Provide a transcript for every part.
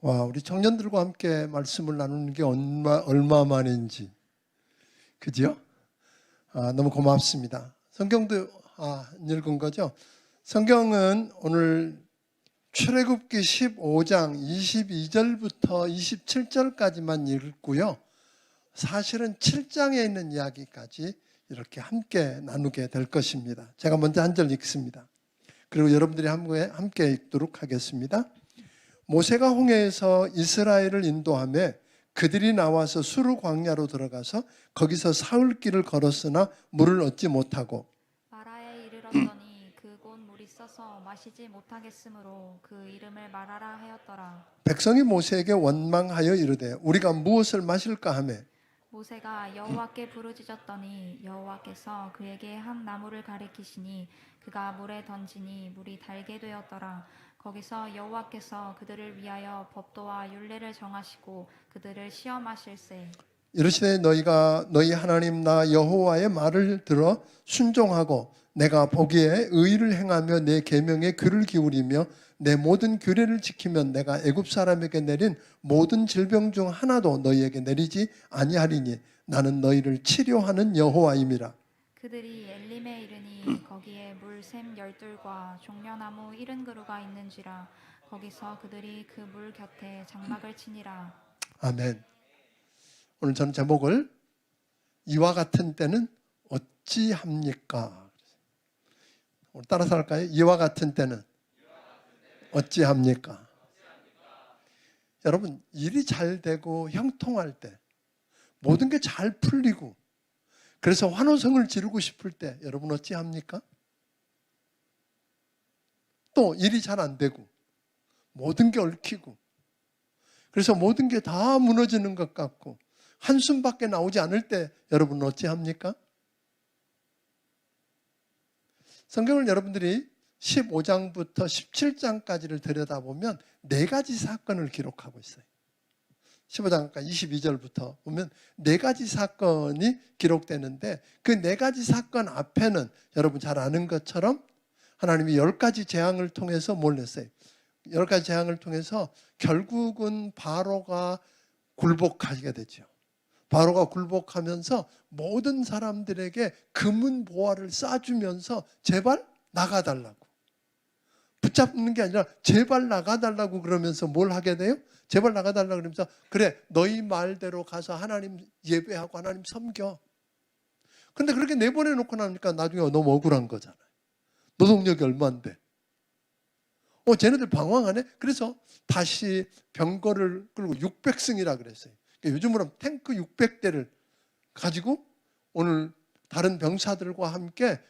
와, 우리 청년들과 함께 말씀을 나누는 게 얼마 만인지. 그죠? 너무 고맙습니다. 성경도 읽은 거죠? 성경은 오늘 출애굽기 15장 22절부터 27절까지만 읽고요. 사실은 7장에 있는 이야기까지 이렇게 함께 나누게 될 것입니다. 제가 먼저 한 절 읽습니다. 그리고 여러분들이 함께 읽도록 하겠습니다. 모세가 홍해에서 이스라엘을 인도하며 그들이 나와서 수르 광야로 들어가서 거기서 사흘 길을 걸었으나 물을 얻지 못하고 마라에 이르렀더니 그곳 물이 써서 마시지 못하겠으므로 그 이름을 마라라 하였더라. 백성이 모세에게 원망하여 이르되 우리가 무엇을 마실까 하며 모세가 여호와께 부르짖었더니 여호와께서 그에게 한 나무를 가리키시니 그가 물에 던지니 물이 달게 되었더라. 거기서 여호와께서 그들을 위하여 법도와 율례를 정하시고 그들을 시험하실세. 이르시되 너희가 너희 하나님 나 여호와의 말을 들어 순종하고 내가 보기에 의를 행하며 내 계명에 귀를 기울이며 내 모든 규례를 지키면 내가 애굽 사람에게 내린 모든 질병 중 하나도 너희에게 내리지 아니하리니 나는 너희를 치료하는 여호와임이라. 그들이 엘림에 이르니 거기에 물샘 12과 종려나무 70그루가 있는지라. 거기서 그들이 그 물 곁에 장막을 치니라. 아멘. 오늘 저는 제목을 이와 같은 때는 어찌합니까? 오늘 따라서 할까요? 이와 같은 때는 어찌합니까? 여러분, 일이 잘 되고 형통할 때 모든 게 잘 풀리고 그래서 환호성을 지르고 싶을 때 여러분 어찌합니까? 또 일이 잘 안 되고 모든 게 얽히고 그래서 모든 게 다 무너지는 것 같고 한숨밖에 나오지 않을 때 여러분 어찌합니까? 성경을 여러분들이 15장부터 17장까지를 들여다보면 4가지 사건을 기록하고 있어요. 15장 22절부터 보면 4가지 사건이 기록되는데 그 4가지 사건 앞에는 여러분 잘 아는 것처럼 하나님이 10가지 재앙을 통해서 뭘 냈어요? 10가지 재앙을 통해서 결국은 바로가 굴복하게 되죠. 바로가 굴복하면서 모든 사람들에게 금은 보화를 쏴주면서 제발 나가달라고. 붙잡는 게 아니라 제발 나가달라고 그러면서 뭘 하게 돼요? 제발 나가달라고 그러면서 그래 너희 말대로 가서 하나님 예배하고 하나님 섬겨. 근데 그렇게 내보내놓고 나니까 나중에 너무 억울한 거잖아요. 노동력이 얼마인데. 쟤네들 방황하네? 그래서 다시 병거를 끌고 600승이라 그랬어요. 요즘으로 탱크 600대를 가지고 오늘 다른 병사들과 함께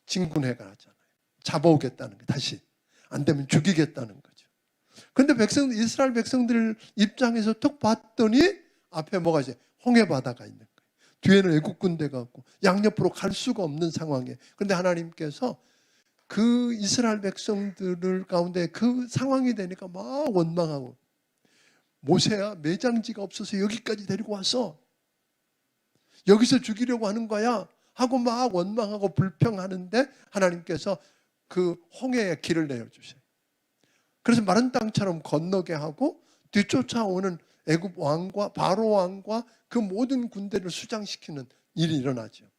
진군해 가잖아요. 잡아오겠다는 거 다시. 안 되면 죽이겠다는 거죠. 그런데 이스라엘 백성들 입장에서 톡 봤더니 앞에 뭐가 있어요? 홍해 바다가 있는 거예요. 뒤에는 애국 군대가 있고 양옆으로 갈 수가 없는 상황이에요. 그런데 하나님께서 그 이스라엘 백성들 가운데 그 상황이 되니까 막 원망하고 모세야 매장지가 없어서 여기까지 데리고 왔어. 여기서 죽이려고 하는 거야 하고 막 원망하고 불평하는데 하나님께서 그 홍해의 길을 내어주세요. 그래서 마른 땅처럼 건너게 하고 뒤쫓아오는 애굽 왕과 바로 왕과 그 모든 군대를 수장시키는 일이 일어나죠.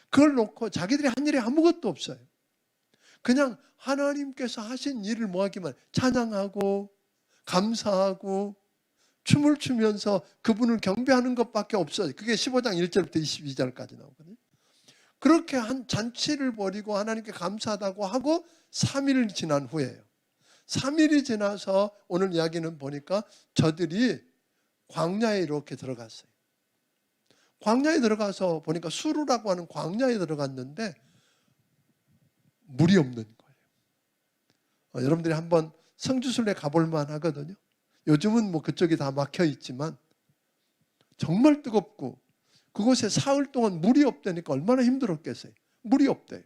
그걸 놓고 자기들이 한 일이 아무것도 없어요. 그냥 하나님께서 하신 일을 뭐하기만 찬양하고 감사하고 춤을 추면서 그분을 경배하는 것밖에 없어요. 그게 15장 1절부터 22절까지 나오거든요. 그렇게 한 잔치를 벌이고 하나님께 감사하다고 하고 3일 지난 후에요. 3일이 지나서 오늘 이야기는 보니까 저들이 광야에 이렇게 들어갔어요. 광야에 들어가서 보니까 수르라고 하는 광야에 들어갔는데 물이 없는 거예요. 여러분들이 한번 성지순례 가볼 만하거든요. 요즘은 뭐 그쪽이 다 막혀 있지만 정말 뜨겁고 그곳에 사흘 동안 물이 없다니까 얼마나 힘들었겠어요. 물이 없대요.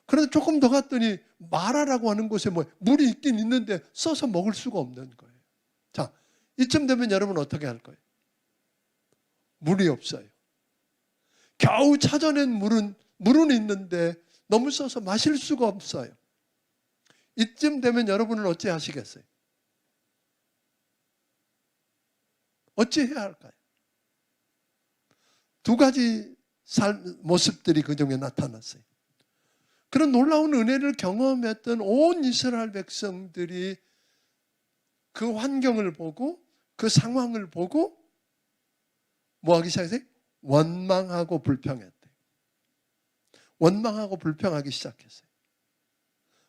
그런데 조금 더 갔더니 마라라고 하는 곳에 뭐 물이 있긴 있는데 써서 먹을 수가 없는 거예요. 자, 이쯤 되면 여러분 어떻게 할 거예요? 물이 없어요. 겨우 찾아낸 물은 있는데 너무 써서 마실 수가 없어요. 이쯤 되면 여러분은 어찌 하시겠어요? 어찌해야 할까요? 두 가지 모습들이 그 중에 나타났어요. 그런 놀라운 은혜를 경험했던 온 이스라엘 백성들이 그 환경을 보고 그 상황을 보고 뭐 하기 시작했어요? 원망하고 불평했대요. 원망하고 불평하기 시작했어요.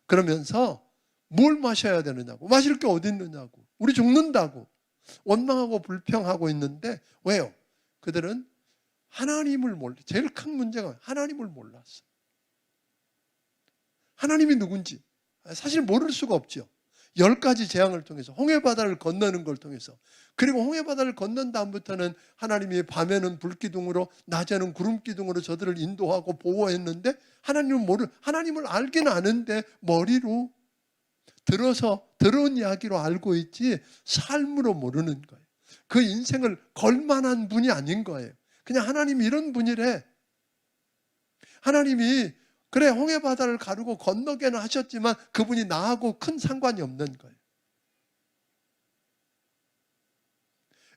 그러면서 뭘 마셔야 되느냐고, 마실 게 어디 있느냐고, 우리 죽는다고 원망하고 불평하고 있는데, 왜요? 그들은 하나님을 몰라. 제일 큰 문제가 하나님을 몰랐어요. 하나님이 누군지 사실 모를 수가 없죠. 10가지 재앙을 통해서, 홍해바다를 건너는 걸 통해서, 그리고 홍해바다를 건넌 다음부터는 하나님이 밤에는 불기둥으로 낮에는 구름기둥으로 저들을 인도하고 보호했는데, 하나님을 알긴 아는데 머리로 들은 이야기로 알고 있지 삶으로 모르는 거예요. 그 인생을 걸만한 분이 아닌 거예요. 그냥 하나님이 이런 분이래. 하나님이 그래 홍해바다를 가르고 건너게는 하셨지만 그분이 나하고 큰 상관이 없는 거예요.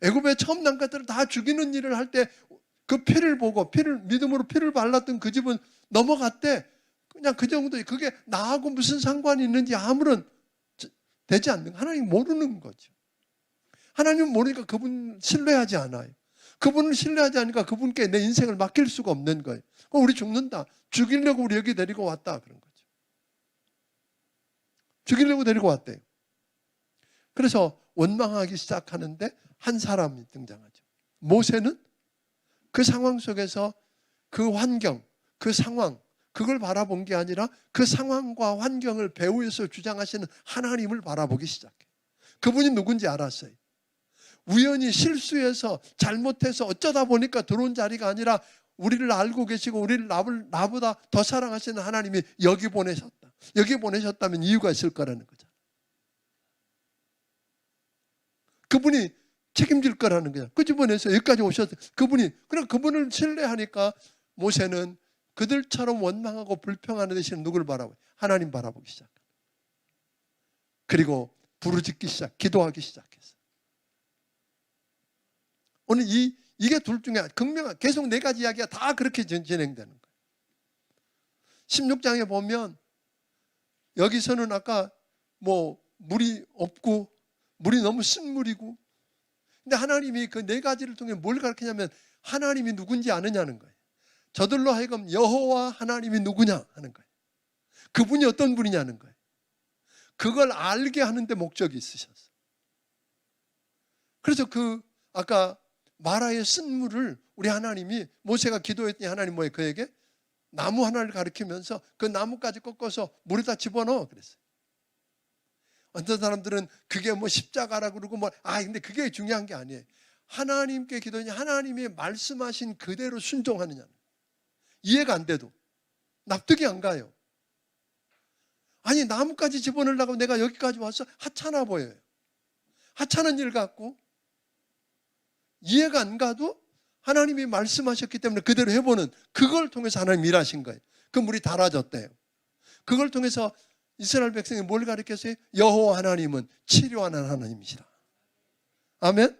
애굽에 처음 난 것들을 다 죽이는 일을 할 때 그 피를 보고 믿음으로 피를 발랐던 그 집은 넘어갔대. 그냥 그 정도. 그게 나하고 무슨 상관이 있는지 아무런 되지 않는, 하나님 모르는 거죠. 하나님 모르니까 그분 신뢰하지 않아요. 그분을 신뢰하지 않으니까 그분께 내 인생을 맡길 수가 없는 거예요. 우리 죽는다. 죽이려고 우리 여기 데리고 왔다. 그런 거죠. 죽이려고 데리고 왔대요. 그래서 원망하기 시작하는데 한 사람이 등장하죠. 모세는 그 상황 속에서 그 환경, 그 상황, 그걸 바라본 게 아니라 그 상황과 환경을 배후에서 주장하시는 하나님을 바라보기 시작해요. 그분이 누군지 알았어요. 우연히 실수해서 잘못해서 어쩌다 보니까 들어온 자리가 아니라 우리를 알고 계시고 우리를 나보다 더 사랑하시는 하나님이 여기 보내셨다. 여기 보내셨다면 이유가 있을 거라는 거죠. 그분이 책임질 거라는 거죠. 그 집안에서 여기까지 오셨어요. 그분을 신뢰하니까 모세는 그들처럼 원망하고 불평하는 대신 누굴 바라보고? 하나님 바라보기 시작합니다. 그리고 부르짖기 기도하기 시작했어요. 오늘 이게 둘 중에 극명한, 계속 4가지 이야기가 다 그렇게 진행되는 거예요. 16장에 보면 여기서는 아까 물이 없고 물이 너무 쓴물이고, 근데 하나님이 그 4가지를 통해 뭘 가르치냐면 하나님이 누군지 아느냐는 거예요. 저들로 하여금 여호와 하나님이 누구냐 하는 거예요. 그분이 어떤 분이냐는 거예요. 그걸 알게 하는데 목적이 있으셨어요. 그래서 아까 마라의 쓴물을 우리 하나님이, 모세가 기도했더니 하나님 그에게 나무 하나를 가리키면서 그 나무까지 꺾어서 물에다 집어넣어 그랬어요. 어떤 사람들은 그게 십자가라 그러고 근데 그게 중요한 게 아니에요. 하나님께 기도하니 하나님이 말씀하신 그대로 순종하느냐. 이해가 안 돼도, 납득이 안 가요. 아니 나무까지 집어넣으려고 내가 여기까지 와서 하찮아 보여요. 하찮은 일 같고 이해가 안 가도 하나님이 말씀하셨기 때문에 그대로 해보는, 그걸 통해서 하나님 일하신 거예요. 그 물이 달아졌대요. 그걸 통해서 이스라엘 백성이 뭘 가르쳤어요? 여호와 하나님은 치료하는 하나님이시라. 아멘.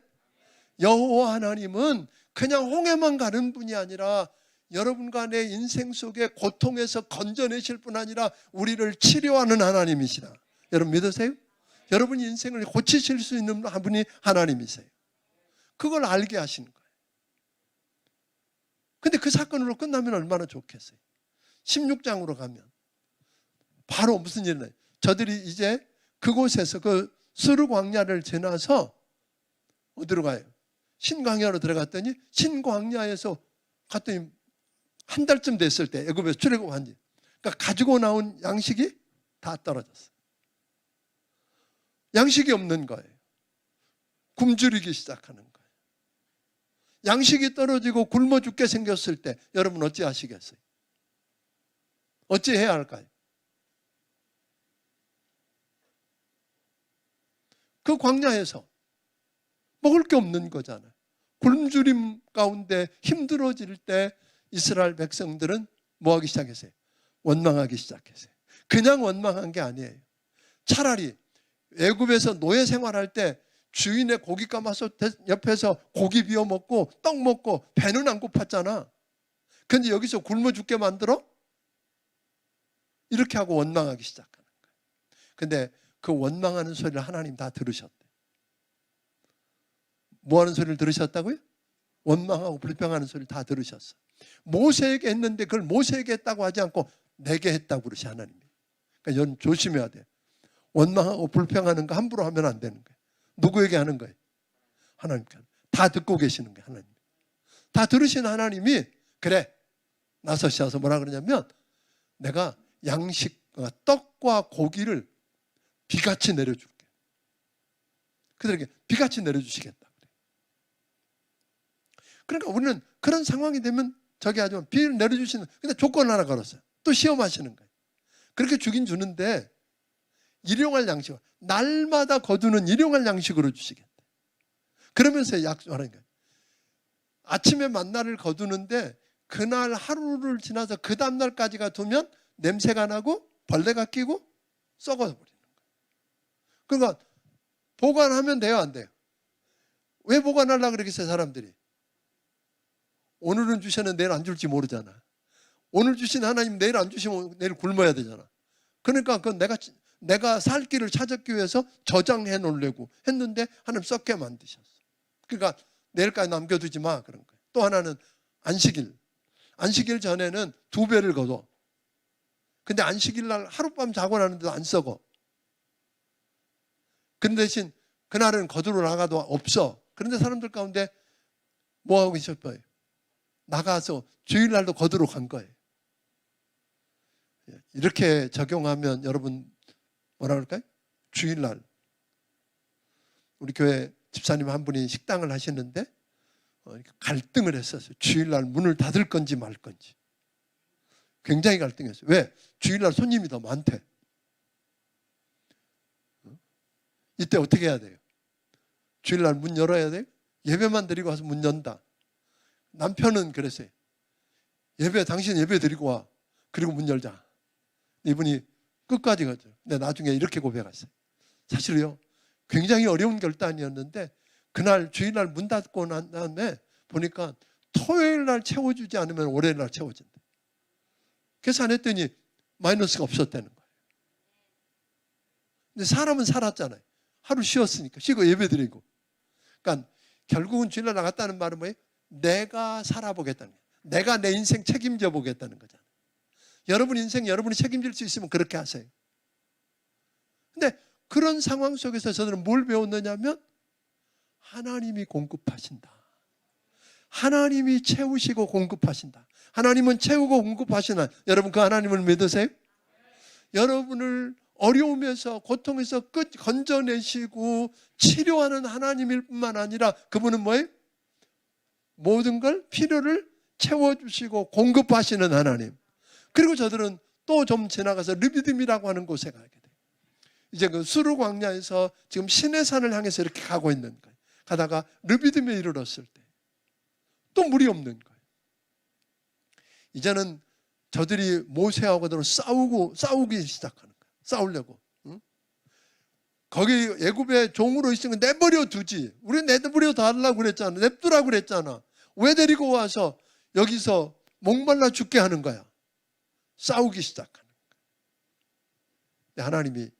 여호와 하나님은 그냥 홍해만 가는 분이 아니라 여러분과 내 인생 속에 고통에서 건져내실 뿐 아니라 우리를 치료하는 하나님이시라. 여러분 믿으세요? 여러분 인생을 고치실 수 있는 분이 하나님이세요. 그걸 알게 하시는 거예요. 근데 그 사건으로 끝나면 얼마나 좋겠어요. 16장으로 가면 바로 무슨 일이 나요? 저들이 이제 그곳에서 그 스루 광야를 지나서 어디로 가요? 신광야로 들어갔더니 신광야에서 갔더니 한 달쯤 됐을 때 애굽에서 출애굽한 지, 그러니까 가지고 나온 양식이 다 떨어졌어요. 양식이 없는 거예요. 굶주리기 시작하는 거예요. 양식이 떨어지고 굶어 죽게 생겼을 때 여러분 어찌 하시겠어요? 어찌 해야 할까요? 그 광야에서 먹을 게 없는 거잖아요. 굶주림 가운데 힘들어질 때 이스라엘 백성들은 뭐 하기 시작했어요? 원망하기 시작했어요. 그냥 원망한 게 아니에요. 차라리 애굽에서 노예 생활할 때 주인의 고기 감아서 옆에서 고기 비워 먹고 떡 먹고 배는 안 고팠잖아. 근데 여기서 굶어 죽게 만들어? 이렇게 하고 원망하기 시작하는 거예요. 근데 그 원망하는 소리를 하나님 다 들으셨대. 뭐 하는 소리를 들으셨다고요? 원망하고 불평하는 소리를 다 들으셨어. 모세에게 했는데 그걸 모세에게 했다고 하지 않고 내게 했다고 그러시 하나님이. 그러니까 여러분 조심해야 돼. 원망하고 불평하는 거 함부로 하면 안 되는 거예요. 누구에게 하는 거예요? 하나님께. 다 듣고 계시는 거예요. 하나님. 다 들으신 하나님이 그래 나서셔서 뭐라 그러냐면 내가 양식 떡과 고기를 비같이 내려줄게. 그들에게 비같이 내려주시겠다. 그러니까 우리는 그런 상황이 되면 저기 하지만 비를 내려주시는, 근데 조건 하나 걸었어요. 또 시험하시는 거예요. 그렇게 주긴 주는데 일용할 양식, 날마다 거두는 일용할 양식으로 주시겠다. 그러면서 약속하는 거예요. 아침에 만나를 거두는데 그날 하루를 지나서 그 다음날까지가 두면 냄새가 나고 벌레가 끼고 썩어버리는 거예요. 그러니까 보관하면 돼요, 안 돼요? 왜 보관하려고 그러겠어요, 사람들이? 오늘은 주시는 내일 안 줄지 모르잖아. 오늘 주신 하나님 내일 안 주시면 내일 굶어야 되잖아. 그러니까 그건 내가 살 길을 찾기 위해서 저장해 놓으려고 했는데 하나님 썩게 만드셨어. 그러니까 내일까지 남겨두지 마 그런 거예요. 또 하나는 안식일. 안식일 전에는 2배를 거둬. 근데 안식일 날 하룻밤 자고 나는데도 안 썩어. 그 대신 그날은 거두러 나가도 없어. 그런데 사람들 가운데 뭐 하고 있었어요? 나가서 주일날도 거두러 간 거예요. 이렇게 적용하면 여러분 뭐라 그럴까요? 주일날 우리 교회 집사님 한 분이 식당을 하시는데 갈등을 했었어요. 주일날 문을 닫을 건지 말 건지. 굉장히 갈등했어요. 왜? 주일날 손님이 더 많대. 이때 어떻게 해야 돼요? 주일날 문 열어야 돼요? 예배만 드리고 와서 문 연다. 남편은 그랬어요. 당신 예배 드리고 와. 그리고 문 열자. 이분이 끝까지 가죠. 근데 나중에 이렇게 고백했어요. 사실요, 굉장히 어려운 결단이었는데 그날 주일날 문 닫고 난 다음에 보니까 토요일날 채워주지 않으면 월요일날 채워진다. 계산했더니 마이너스가 없었다는 거예요. 근데 사람은 살았잖아요. 하루 쉬었으니까 쉬고 예배 드리고. 그러니까 결국은 주일날 나갔다는 말은 뭐예요? 내가 살아보겠다는 거예요. 내가 내 인생 책임져 보겠다는 거잖아요. 여러분 인생 여러분이 책임질 수 있으면 그렇게 하세요. 근데 그런 상황 속에서 저들은 뭘 배웠느냐면 하나님이 공급하신다. 하나님이 채우시고 공급하신다. 하나님은 채우고 공급하시나. 여러분 그 하나님을 믿으세요? 여러분을 어려움에서 고통에서 건져내시고 치료하는 하나님일 뿐만 아니라 그분은 뭐예요? 모든 걸 필요를 채워주시고 공급하시는 하나님. 그리고 저들은 또 좀 지나가서 르비딤이라고 하는 곳에 가게 돼요. 이제 그 수르 광야에서 지금 시내산을 향해서 이렇게 가고 있는 거예요. 가다가 르비딤에 이르렀을 때 또 물이 없는 거예요. 이제는 저들이 모세하고도 싸우기 시작하는 거예요. 싸우려고. 응? 거기 애굽의 종으로 있으면 내버려 두지. 우리 내버려 달라고 그랬잖아. 냅두라고 그랬잖아. 왜 데리고 와서 여기서 목말라 죽게 하는 거야? 싸우기 시작하는 거예요. 하나님이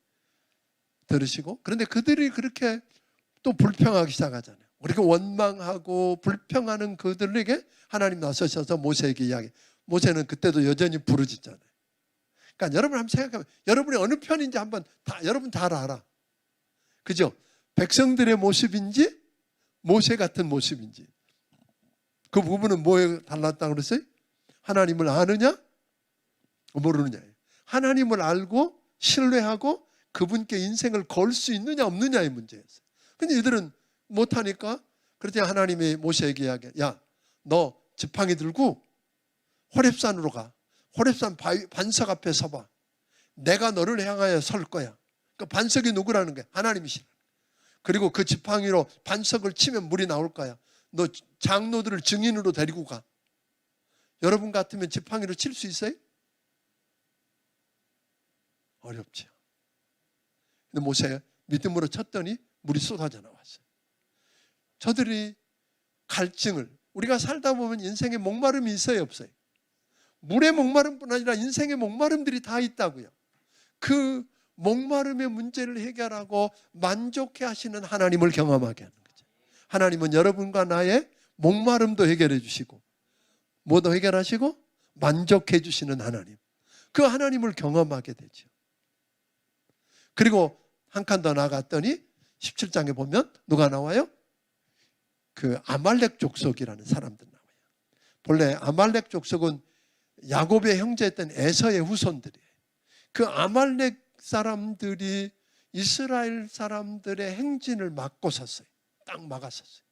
들으시고, 그런데 그들이 그렇게 또 불평하기 시작하잖아요. 그렇게 원망하고 불평하는 그들에게 하나님 나서셔서 모세에게 이야기. 모세는 그때도 여전히 부르짖잖아요. 그러니까 여러분 한번 생각하면 여러분이 어느 편인지 한번 여러분 다 알아. 그죠? 백성들의 모습인지 모세 같은 모습인지. 그 부분은 뭐에 달랐다고 그랬어요? 하나님을 아느냐? 모르느냐. 하나님을 알고 신뢰하고 그분께 인생을 걸 수 있느냐 없느냐의 문제였어요. 근데 이들은 못하니까 그렇게 하나님이 모세에게 이야기해. 야, 너 지팡이 들고 호렙산으로 가. 호렙산 반석 앞에 서봐. 내가 너를 향하여 설 거야. 그 반석이 누구라는 거야? 하나님이시라. 그리고 그 지팡이로 반석을 치면 물이 나올 거야. 너 장로들을 증인으로 데리고 가. 여러분 같으면 지팡이로 칠 수 있어요? 어렵죠. 근데 모세가 믿음으로 쳤더니 물이 쏟아져 나왔어요. 저들이 갈증을, 우리가 살다 보면 인생에 목마름이 있어요, 없어요? 물의 목마름뿐 아니라 인생의 목마름들이 다 있다고요. 그 목마름의 문제를 해결하고 만족해 하시는 하나님을 경험하게 하는 거죠. 하나님은 여러분과 나의 목마름도 해결해 주시고 뭐도 해결하시고 만족해 주시는 하나님, 그 하나님을 경험하게 되죠. 그리고 한 칸 더 나갔더니 17장에 보면 누가 나와요? 그 아말렉 족속이라는 사람들 나와요. 본래 아말렉 족속은 야곱의 형제였던 에서의 후손들이에요. 그 아말렉 사람들이 이스라엘 사람들의 행진을 막고 섰어요. 딱 막았었어요.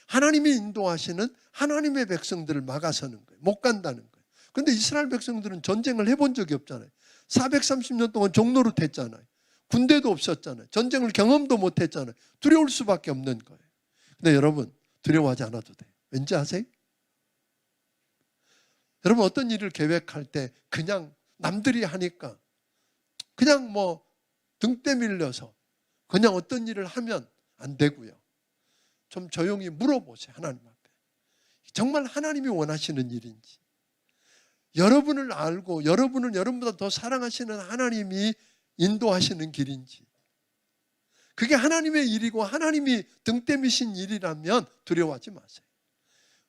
하나님이 인도하시는 하나님의 백성들을 막아서는 거예요. 못 간다는 거예요. 그런데 이스라엘 백성들은 전쟁을 해본 적이 없잖아요. 430년 동안 종노릇 했잖아요. 군대도 없었잖아요. 전쟁을 경험도 못 했잖아요. 두려울 수밖에 없는 거예요. 근데 여러분, 두려워하지 않아도 돼요. 왠지 아세요? 여러분, 어떤 일을 계획할 때 그냥 남들이 하니까 그냥 뭐 등 때밀려서 그냥 어떤 일을 하면 안 되고요. 좀 조용히 물어보세요. 하나님 앞에. 정말 하나님이 원하시는 일인지, 여러분을 알고 여러분을 여러분보다 더 사랑하시는 하나님이 인도하시는 길인지, 그게 하나님의 일이고 하나님이 등 때미신 일이라면 두려워하지 마세요.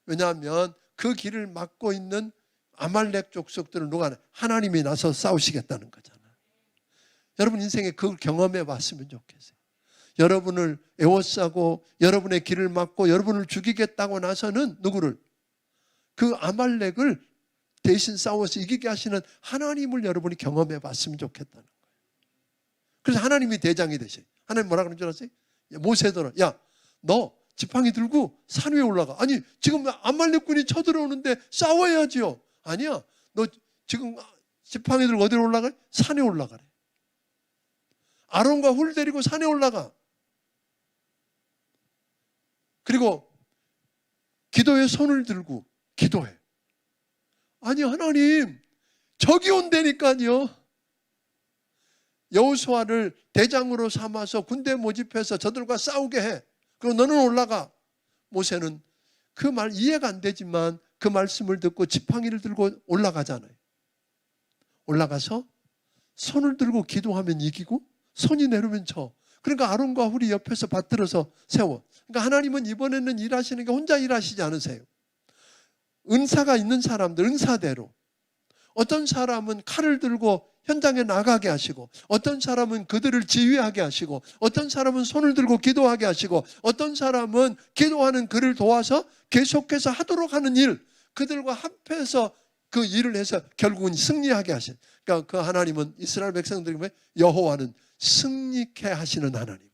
왜냐하면 그 길을 막고 있는 아말렉 족속들을 누가 하나님이 나서 싸우시겠다는 거잖아요. 여러분 인생에 그걸 경험해 봤으면 좋겠어요. 여러분을 애워싸고 여러분의 길을 막고 여러분을 죽이겠다고 나서는 누구를? 그 아말렉을 대신 싸워서 이기게 하시는 하나님을 여러분이 경험해 봤으면 좋겠다는 거예요. 그래서 하나님이 대장이 되셔요. 하나님 뭐라 그러는 줄 아세요? 모세더러, 야, 너 지팡이 들고 산 위에 올라가. 아니, 지금 아말렉군이 쳐들어오는데 싸워야지요. 아니야, 너 지금 지팡이 들고 어디로 올라가? 산에 올라가래. 아론과 훌 데리고 산에 올라가. 그리고 기도에 손을 들고 기도해. 아니, 하나님, 적이 온다니까요. 여호수아를 대장으로 삼아서 군대 모집해서 저들과 싸우게 해. 그리고 너는 올라가. 모세는 그 말 이해가 안 되지만 그 말씀을 듣고 지팡이를 들고 올라가잖아요. 올라가서 손을 들고 기도하면 이기고 손이 내려면 져. 그러니까 아론과 훌이 옆에서 받들어서 세워. 그러니까 하나님은 이번에는 일하시는 게 혼자 일하시지 않으세요. 은사가 있는 사람들, 은사대로. 어떤 사람은 칼을 들고 현장에 나가게 하시고, 어떤 사람은 그들을 지휘하게 하시고, 어떤 사람은 손을 들고 기도하게 하시고, 어떤 사람은 기도하는 그를 도와서 계속해서 하도록 하는 일, 그들과 합해서 그 일을 해서 결국은 승리하게 하신. 그러니까 그 하나님은 이스라엘 백성들이 여호와는 승리케 하시는 하나님.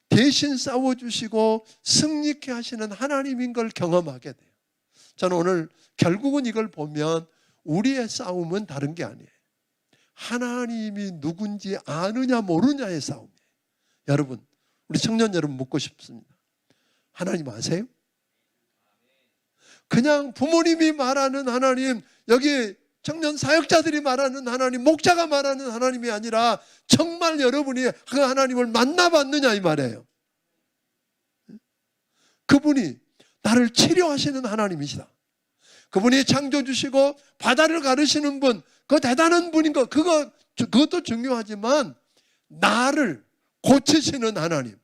대신 싸워주시고 승리케 하시는 하나님인 걸 경험하게 돼요. 저는 오늘 결국은 이걸 보면 우리의 싸움은 다른 게 아니에요. 하나님이 누군지 아느냐 모르냐의 싸움이에요. 여러분, 우리 청년 여러분 묻고 싶습니다. 하나님 아세요? 그냥 부모님이 말하는 하나님, 여기 청년 사역자들이 말하는 하나님, 목자가 말하는 하나님이 아니라 정말 여러분이 그 하나님을 만나봤느냐 이 말이에요. 그분이 나를 치료하시는 하나님이시다. 그분이 창조주시고 바다를 가르시는 분, 그 대단한 분인 거, 그것도 중요하지만 나를 고치시는 하나님,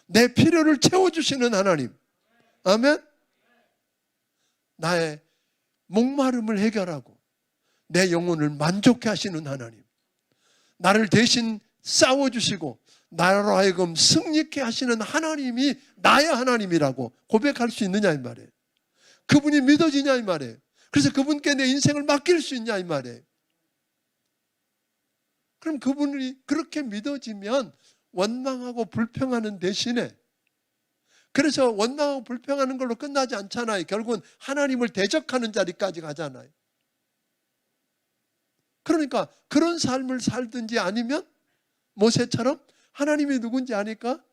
내 필요를 채워주시는 하나님. 아멘. 나의 목마름을 해결하고 내 영혼을 만족해 하시는 하나님, 나를 대신 싸워주시고 나로 하여금 승리케 하시는 하나님이 나의 하나님이라고 고백할 수 있느냐 이 말이에요. 그분이 믿어지냐 이 말이에요. 그래서 그분께 내 인생을 맡길 수 있냐 이 말이에요. 그럼 그분이 그렇게 믿어지면 원망하고 불평하는 대신에, 그래서 원망하고 불평하는 걸로 끝나지 않잖아요. 결국은 하나님을 대적하는 자리까지 가잖아요. 그러니까 그런 삶을 살든지 아니면 모세처럼 하나님이 누군지 아니까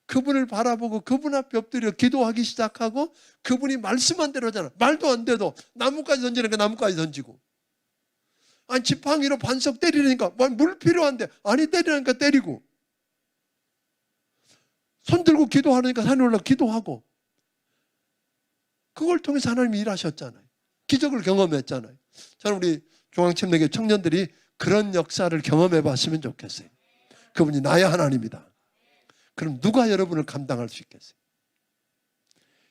그분을 바라보고 그분 앞에 엎드려 기도하기 시작하고 그분이 말씀한 대로 하잖아. 말도 안 돼도 나무까지 던지니까 나무까지 던지고, 아니 지팡이로 반석 때리니까 물 필요한데 아니 때리니까 때리고, 손 들고 기도하니까 산에 올라 기도하고, 그걸 통해서 하나님이 일하셨잖아요. 기적을 경험했잖아요. 저는 우리 중앙침례교 청년들이 그런 역사를 경험해 봤으면 좋겠어요. 그분이 나의 하나님이다. 그럼 누가 여러분을 감당할 수 있겠어요?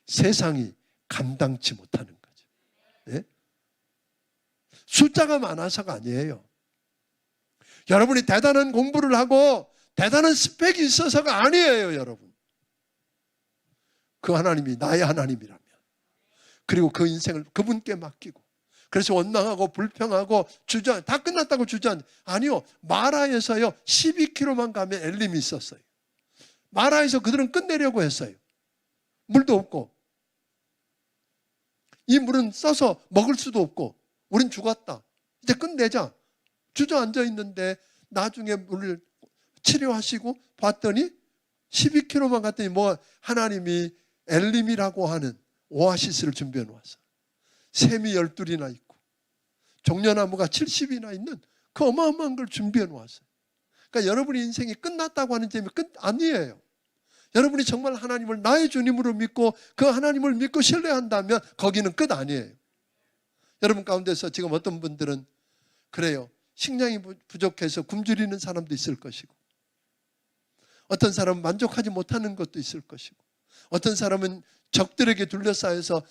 세상이 감당치 못하는 거죠. 예? 숫자가 많아서가 아니에요. 여러분이 대단한 공부를 하고 대단한 스펙이 있어서가 아니에요, 여러분. 그 하나님이 나의 하나님이라면, 그리고 그 인생을 그분께 맡기고, 그래서 원망하고 불평하고 주저앉, 다 끝났다고 주저앉. 아니요, 마라에서요 12km만 가면 엘림이 있었어요. 마라에서 그들은 끝내려고 했어요. 물도 없고, 이 물은 써서 먹을 수도 없고, 우린 죽었다, 이제 끝내자, 주저앉아 있는데 나중에 물을 치료하시고 봤더니 12km만 갔더니 뭐 하나님이 엘림이라고 하는 오아시스를 준비해 놓았어. 샘이 12이나 있고 종려나무가 70이나 있는 그 어마어마한 걸 준비해 놓았어요. 그러니까 여러분의 인생이 끝났다고 하는 점이 끝 아니에요. 여러분이 정말 하나님을 나의 주님으로 믿고 그 하나님을 믿고 신뢰한다면 거기는 끝 아니에요. 여러분 가운데서 지금 어떤 분들은 그래요, 식량이 부족해서 굶주리는 사람도 있을 것이고, 어떤 사람은 만족하지 못하는 것도 있을 것이고, 어떤 사람은 적들에게 둘러싸여서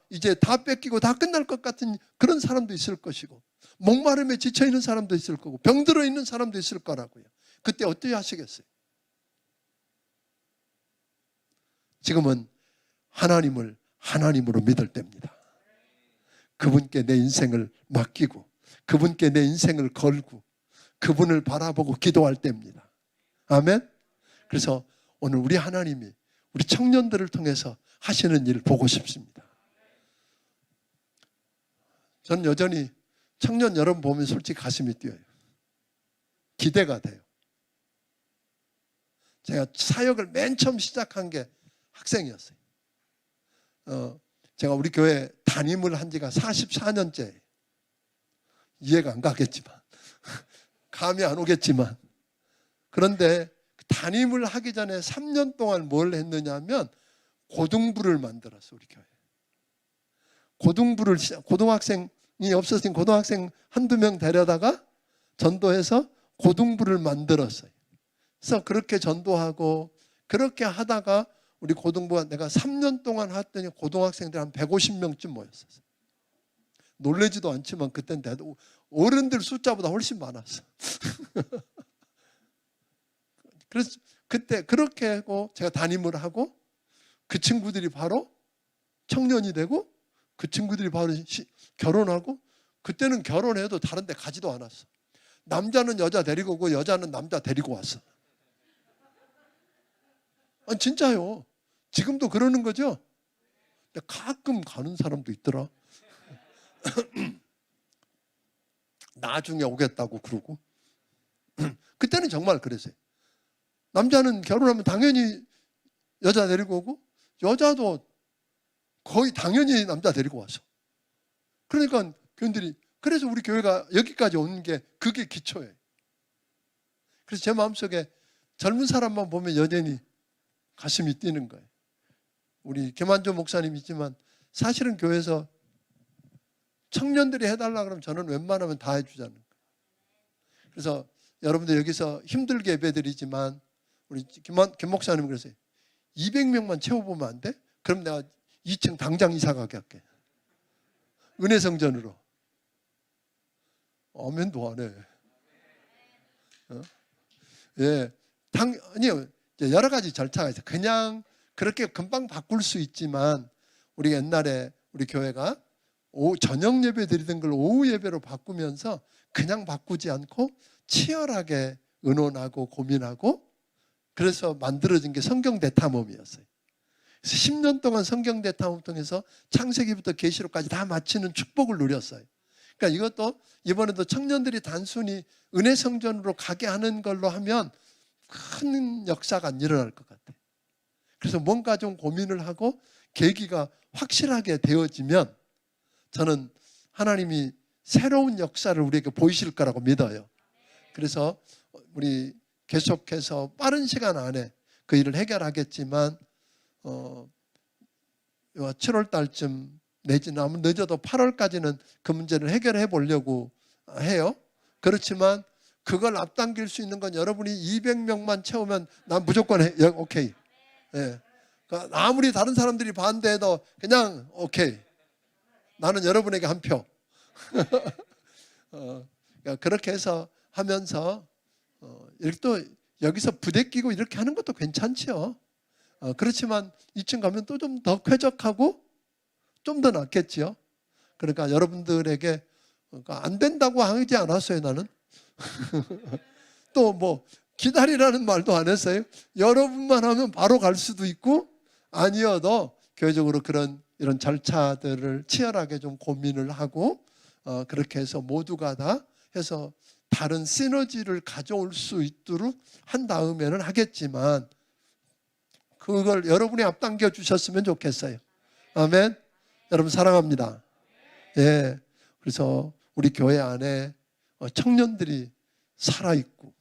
이제 다 뺏기고 다 끝날 것 같은 그런 사람도 있을 것이고, 목마름에 지쳐있는 사람도 있을 거고, 병들어 있는 사람도 있을 거라고요. 그때 어떻게 하시겠어요? 지금은 하나님을 하나님으로 믿을 때입니다. 그분께 내 인생을 맡기고 그분께 내 인생을 걸고 그분을 바라보고 기도할 때입니다. 아멘. 그래서 오늘 우리 하나님이 우리 청년들을 통해서 하시는 일 보고 싶습니다. 저는 여전히 청년 여러분 보면 솔직히 가슴이 뛰어요. 기대가 돼요. 제가 사역을 맨 처음 시작한 게 학생이었어요. 제가 우리 교회 담임을 한 지가 44년째. 이해가 안 가겠지만, 감이 안 오겠지만, 그런데 담임을 하기 전에 3년 동안 뭘 했느냐면 고등부를 만들었어, 우리 교회. 고등학생이 없었으니 고등학생 한두 명 데려다가 전도해서 고등부를 만들었어요. 그래서 그렇게 전도하고 그렇게 하다가 우리 고등부가 내가 3년 동안 했더니 고등학생들 한 150명쯤 모였었어요. 놀라지도 않지만 그때는 어른들 숫자보다 훨씬 많았어. 그래서 그때 그렇게 하고 제가 담임을 하고 그 친구들이 바로 청년이 되고 그 친구들이 바로 결혼하고, 그때는 결혼해도 다른 데 가지도 않았어. 남자는 여자 데리고 오고 여자는 남자 데리고 왔어. 아니 진짜요. 지금도 그러는 거죠. 근데 가끔 가는 사람도 있더라. 나중에 오겠다고 그러고. 그때는 정말 그랬어요. 남자는 결혼하면 당연히 여자 데리고 오고 여자도 거의 당연히 남자 데리고 왔어. 그러니까 교인들이, 그래서 우리 교회가 여기까지 온 게 그게 기초예요. 그래서 제 마음속에 젊은 사람만 보면 여전히 가슴이 뛰는 거예요. 우리 김한조 목사님 있지만 사실은 교회에서 청년들이 해달라 그러면 저는 웬만하면 다 해주자는 거예요. 그래서 여러분들 여기서 힘들게 예배드리지만 우리 김 목사님 그러세요. 200명만 채워보면 안 돼? 그럼 내가 2층 당장 이사 가게 할게. 은혜성전으로. 아멘도 안 해. 예, 아니요. 여러 가지 절차가 있어요. 그냥 그렇게 금방 바꿀 수 있지만, 우리 옛날에 우리 교회가 저녁 예배 드리던 걸 오후 예배로 바꾸면서 그냥 바꾸지 않고 치열하게 의논하고 고민하고, 그래서 만들어진 게 성경 대탐험이었어요. 그래서 10년 동안 성경 대탐험 통해서 창세기부터 계시록까지 다 마치는 축복을 누렸어요. 그러니까 이것도 이번에도 청년들이 단순히 은혜성전으로 가게 하는 걸로 하면 큰 역사가 안 일어날 것 같아요. 그래서 뭔가 좀 고민을 하고 계기가 확실하게 되어지면 저는 하나님이 새로운 역사를 우리에게 보이실 거라고 믿어요. 그래서 우리 계속해서 빠른 시간 안에 그 일을 해결하겠지만 7월 달쯤 내지는 아무 늦어도 8월까지는 그 문제를 해결해 보려고 해요. 그렇지만 그걸 앞당길 수 있는 건 여러분이 200명만 채우면 난 무조건 오케이. 예. 그러니까 아무리 다른 사람들이 반대해도 그냥 오케이. 나는 여러분에게 한 표. 그러니까 그렇게 해서 하면서 이렇게 또 여기서 부대끼고 이렇게 하는 것도 괜찮죠. 그렇지만 2층 가면 또 좀 더 쾌적하고 좀 더 낫겠지요. 그러니까 여러분들에게 안 된다고 하지 않았어요, 나는. 또 뭐 기다리라는 말도 안 했어요. 여러분만 하면 바로 갈 수도 있고 아니어도 교회적으로 이런 절차들을 치열하게 좀 고민을 하고 그렇게 해서 모두가 다 해서 다른 시너지를 가져올 수 있도록 한 다음에는 하겠지만 그걸 여러분이 앞당겨 주셨으면 좋겠어요. 아멘. 여러분 사랑합니다. 예. 그래서 우리 교회 안에 청년들이 살아있고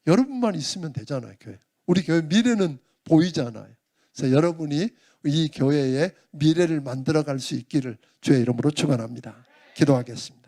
여러분만 있으면 되잖아요. 교회. 우리 교회 미래는 보이잖아요. 그래서 여러분이 이 교회의 미래를 만들어갈 수 있기를 주의 이름으로 축원합니다. 기도하겠습니다.